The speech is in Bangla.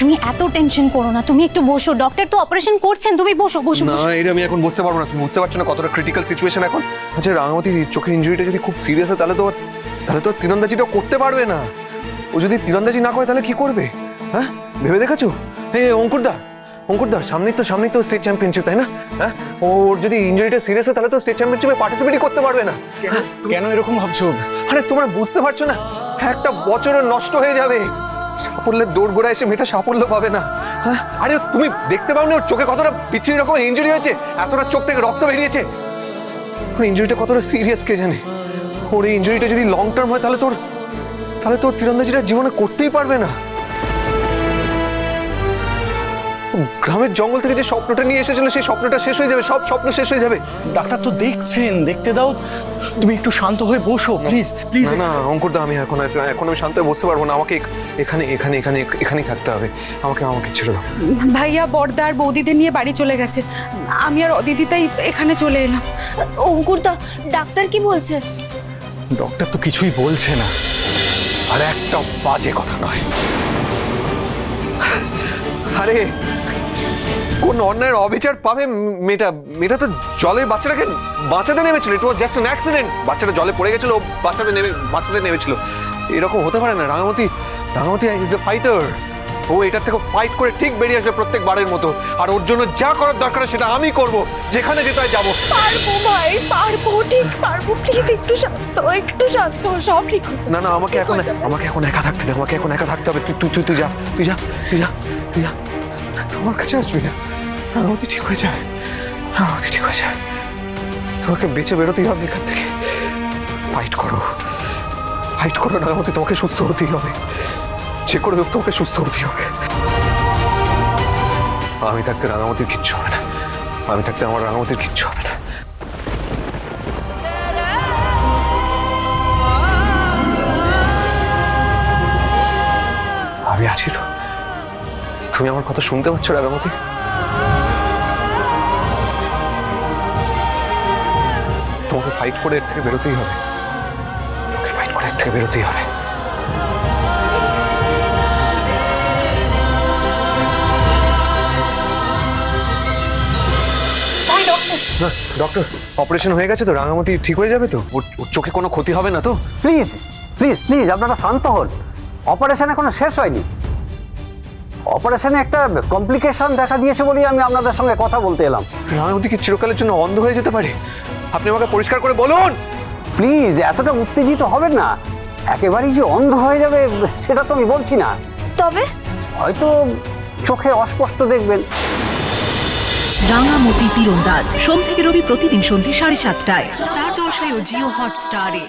তুমি এত টেনশন করো না, তুমি একটু বসো, ডক্টর তো অপারেশন করছেন, তুমি বসো বসো না, এটা আমি এখন বুঝতে পারবো না। তুমি বুঝতে পারছো না কতটা ক্রিটিক্যাল সিচুয়েশন এখন। আচ্ছা, রাঙামাটির চোখের ইনজুরিটা যদি খুব সিরিয়াস হয় তাহলে তো তীরন্দাজিটা করতে পারবে না। ও যদি তীরন্দাজি না করে তাহলে কি করবে? হ্যাঁ, ভেবে দেখেছো? এই অঙ্কুরদা সামনেই তো স্টেট চ্যাম্পিয়নশিপ, তাই না? হ্যাঁ, ওর যদি ইনজুরিটা সিরিয়াস হয় তাহলে তো স্টেট চ্যাম্পিয়নশিপে পার্টিসিপেটই করতে পারবে না। কেন এরকম ভাবছো? আরে তোমরা বুঝতে পারছো না, একটা বছরও নষ্ট হয়ে যাবে। সাফল্যের দৌড় গোড়া এসে মেয়েটা সাফল্য পাবে না। হ্যাঁ, আরে তুমি দেখতে পাওনি ওর চোখে কতটা বিচ্ছিরি রকমের ইনজুরি হয়েছে, এতটা চোখ থেকে রক্ত বেরিয়েছে। ইনজুরিটা কতটা সিরিয়াস কে জানে। ওর এই ইনজুরিটা যদি লং টার্ম হয় তাহলে তোর তীরন্দাজিটা জীবনে করতেই পারবে না। গ্রামের জঙ্গল থেকে যে স্বপ্নটা নিয়ে এসেছিল সেই স্বপ্নটা শেষ হয়ে যাবে, সব স্বপ্ন শেষ হয়ে যাবে। ডাক্তার তো দেখছেন, দেখতে দাও। তুমি একটু শান্ত হয়ে বসো প্লিজ প্লিজ। না অঙ্কুরদা, আমি এখন আমি শান্ত হয়ে বসতে পারবো না। আমাকে এখানেই থাকতে হবে। আমাকে ছেড়ে দাও। ভাইয়া বড়দার বৌদিদের নিয়ে বাড়ি চলে গেছে, আমি আর অদিতিতাই এখানে চলে এলাম। অঙ্কুরদা, ডাক্তার কি বলছে? ডক্টর তো কিছুই বলছে না। আর একটা বাজে কথা নয়। আরে কোন অন্যায়ের অবিচার পাবে মেয়েটা তো জলে বাচ্চাটাকে বাঁচাতে নেমেছিল। ইট ওয়াজ জাস্ট অ্যান অ্যাক্সিডেন্ট। বাচ্চাটা জলে পড়ে গেছিল, বাচ্চাতে নেমেছিল। এরকম হতে পারে না। Rangamati is a fighter. ও এটার থেকে ফাইট করে ঠিক বেরিয়ে আসবে প্রত্যেকবারের মতো। আর ওর জন্য যা করার দরকার সেটা আমি করব। যেখানে যেতে হয় যাবো। পারবো ভাই, পারবো, ঠিক পারবো। প্লিজ একটু শান্ত, সব ঠিক হচ্ছে। না আমাকে এখন একা থাকতে দে। আমাকে এখন একা থাকতে হবে। তুই যা। তোমার কাছে আসবি না। রাঙামাটি ঠিক হয়ে যায়। তোমাকে বেঁচে বেরোতেই হবে এখান থেকে। ফাইট করো রাঙামাটি। তোমাকে সুস্থ হতেই হবে। যে করে হোক তোমাকে সুস্থ হতেই হবে। আমি থাকতে রাঙামাটির কিচ্ছু হবে না। আমি থাকতে আমার রাঙামাটির কিচ্ছু হবে না। আমি আছি তো। তুমি আমার কথা শুনতে পাচ্ছ রাঙামাটি? তোমাকে ফাইট করে এর থেকে বেরোতেই হবে। ডক্টর, অপারেশন হয়ে গেছে তো? রাঙামাটি ঠিক হয়ে যাবে তো? ওর চোখে কোনো ক্ষতি হবে না তো? প্লিজ আপনারা শান্ত হন। অপারেশন এখনো শেষ হয়নি। অপারেশনে একটা কমপ্লিকেশন দেখা দিয়েছে বলেই আমি আপনাদের সঙ্গে কথা বলতে এলাম। রাঙামাটি কি চিরকালের জন্য অন্ধ হয়ে যেতে পারে? আপনি আমাকে পরিষ্কার করে বলুন। প্লিজ এতটা উত্তেজিত হবেন না। একেবারেই যে অন্ধ হয়ে যাবে সেটা তো আমি বলছি না, তবে হয়তো চোখে অস্পষ্ট দেখবেন। রাঙামাটি তীরন্দাজ সোম থেকে রবি প্রতিদিন সন্ধ্যে 7:30টায় স্টার জলসায় ও জিও হটস্টারে।